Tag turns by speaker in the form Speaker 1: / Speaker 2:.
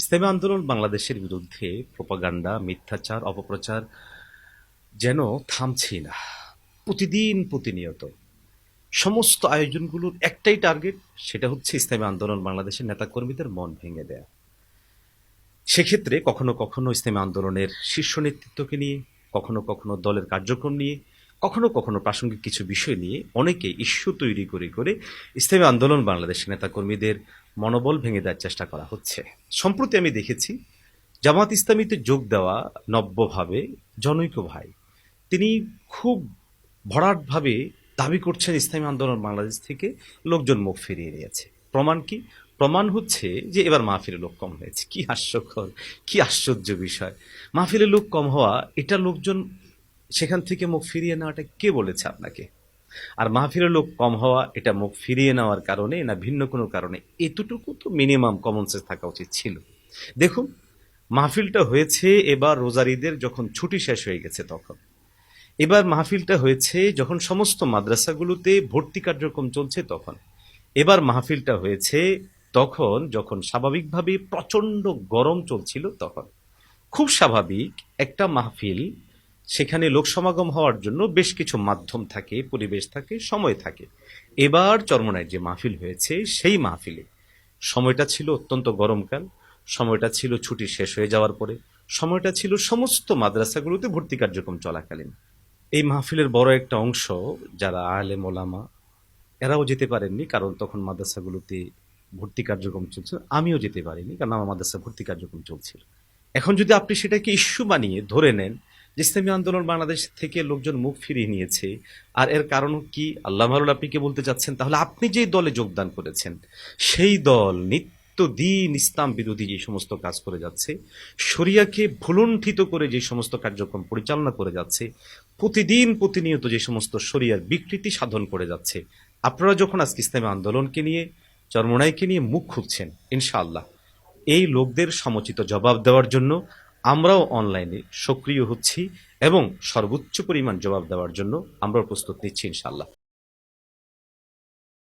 Speaker 1: ইসলামী আন্দোলন বাংলাদেশের বিরুদ্ধে প্রোপাগান্ডা, মিথ্যাচার, অপপ্রচার যেন থামছেই না। প্রতিদিন প্রতিনিয়ত সমস্ত আয়োজনগুলোর একটাই টার্গেট, সেটা হচ্ছে ইসলামী আন্দোলন বাংলাদেশের নেতাকর্মীদের মন ভেঙে দেয়া। সেক্ষেত্রে কখনো কখনো ইসলামী আন্দোলনের শীর্ষ নেতৃত্বকে নিয়ে, কখনো কখনো দলের কার্যক্রম নিয়ে, কখনো কখনো প্রাসঙ্গিক কিছু বিষয় নিয়ে অনেকে ইস্যু তৈরি করে করে ইসলামী আন্দোলন বাংলাদেশের নেতাকর্মীদের মনোবল ভেঙে দেওয়ার চেষ্টা করা হচ্ছে। সম্প্রতি আমি দেখেছি জামাত ইসলামীতে যোগ দেওয়া নব্যভাবে জনৈক ভাই, তিনি খুব ভরাটভাবে দাবি করছেন ইসলামী আন্দোলন বাংলাদেশ থেকে লোকজন মুখ ফিরিয়ে নিয়েছে। প্রমাণ কি? প্রমাণ হচ্ছে যে এবার মাহফিলে লোক কম হয়েছে। কি হাস্যকর, কি আশ্চর্য বিষয়! মাহফিলে লোক কম হওয়া, এটা লোকজন সেখান থেকে মুখ ফিরিয়ে নেওয়াটা কে বলেছে আপনাকে? আর মাহফিলে লোক কম হওয়া, এটা মুখ ফিরিয়ে নেওয়ার কারণে না ভিন্ন কোনো কারণে, এতটুকু তো মিনিমাম কমন সেন্স থাকা উচিত ছিল। দেখুন, মাহফিলটা হয়েছে এবার রোজার ঈদের যখন ছুটি শেষ হয়ে গেছে তখন। এবার মাহফিলটা হয়েছে যখন সমস্ত মাদ্রাসাগুলোতে ভর্তি কার্যক্রম চলছে তখন। এবার মাহফিলটা হয়েছে তখন যখন স্বাভাবিকভাবে প্রচণ্ড গরম চলছিল তখন। খুব স্বাভাবিক একটা মাহফিল, সেখানে লোক সমাগম হওয়ার জন্য বেশ কিছু মাধ্যম থাকে, পরিবেশ থাকে, সময় থাকে। এবার চরমনায় যে মাহফিল হয়েছে সেই মাহফিলে সময়টা ছিল অত্যন্ত গরমকাল, সময়টা ছিল ছুটি শেষ হয়ে যাওয়ার পরে, সময়টা ছিল সমস্ত মাদ্রাসাগুলোতে ভর্তি কার্যক্রম চলাকালীন। এই মাহফিলের বড় একটা অংশ যারা আলেম ওলামা, এরাও যেতে পারেননি, কারণ তখন মাদ্রাসাগুলোতে ভর্তি কার্যক্রম চলছিল। আমিও যেতে পারিনি, কারণ আমার মাদ্রাসা ভর্তি কার্যক্রম চলছিল। এখন যদি আপনি সেটাকে ইস্যু বানিয়ে ধরে নেন যে ইসলামী আন্দোলন বাংলাদেশ থেকে লোকজন মুখ ফিরিয়ে নিয়েছে, আর এর কারণ কি আল্লাহ মারুল আপনি কি বলতে চাচ্ছেন? তাহলে আপনি যেই দলে যোগদান করেছেন সেই দল নিত্যদিন ইসলাম বিরোধী যে সমস্ত কাজ করে যাচ্ছে, শরিয়াকে ভুলুণ্ঠিত করে যে সমস্ত কার্যক্রম পরিচালনা করে যাচ্ছে, প্রতিদিন প্রতিনিয়ত যে সমস্ত শরিয়ার বিকৃতি সাধন করে যাচ্ছে, আপনারা যখন আজকে ইসলামী আন্দোলনকে নিয়ে, চরমোনাইকে নিয়ে মুখ খুলছেন, ইনশাআল্লাহ এই লোকদের সমুচিত জবাব দেওয়ার জন্য আমরাও অনলাইনে সক্রিয় হচ্ছি এবং সর্বোচ্চ পরিমাণ জবাব দেওয়ার জন্য আমরাও প্রস্তুত নিচ্ছি ইনশাআল্লাহ।